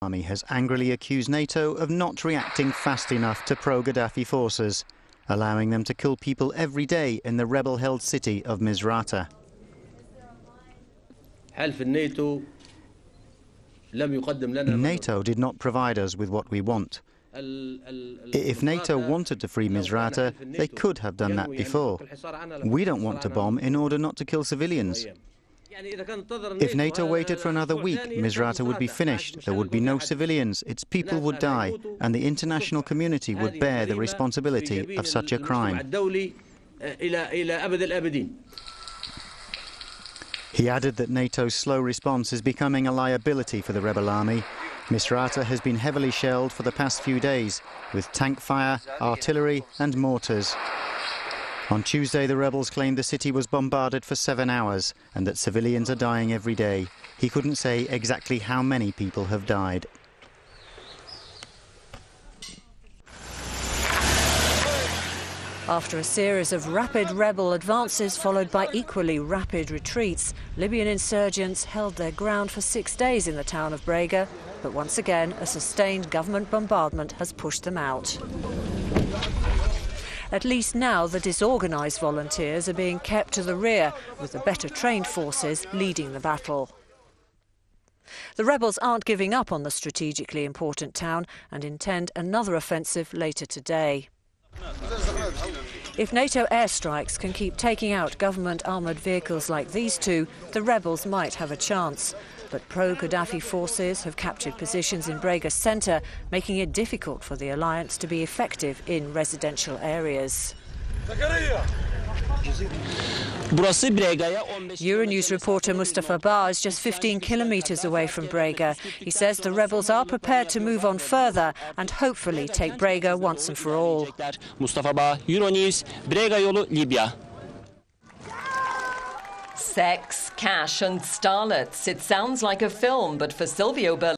Army has angrily accused NATO of not reacting fast enough to pro-Gaddafi forces, allowing them to kill people every day in the rebel-held city of Misrata. NATO did not provide us with what we want. If NATO wanted to free Misrata, they could have done that before. We don't want to bomb in order not to kill civilians. If NATO waited for another week, Misrata would be finished, there would be no civilians, its people would die, and the international community would bear the responsibility of such a crime. He added that NATO's slow response is becoming a liability for the rebel army. Misrata has been heavily shelled for the past few days, with tank fire, artillery and mortars. On Tuesday, the rebels claimed the city was bombarded for 7 hours and that civilians are dying every day. He couldn't say exactly how many people have died. After a series of rapid rebel advances followed by equally rapid retreats, Libyan insurgents held their ground for 6 days in the town of Brega, but once again a sustained government bombardment has pushed them out. At least now the disorganised volunteers are being kept to the rear, with the better trained forces leading the battle. The rebels aren't giving up on the strategically important town and intend another offensive later today. If NATO airstrikes can keep taking out government armoured vehicles like these two, the rebels might have a chance. But pro-Gaddafi forces have captured positions in Brega's centre, making it difficult for the alliance to be effective in residential areas. EuroNews reporter Mustafa Ba is just 15 kilometres away from Brega. He says the rebels are prepared to move on further and hopefully take Brega once and for all. Mustafa Ba, EuroNews, Brega yolu, Libya. Sex, cash and starlets. It sounds like a film, but for Silvio Berlusconi,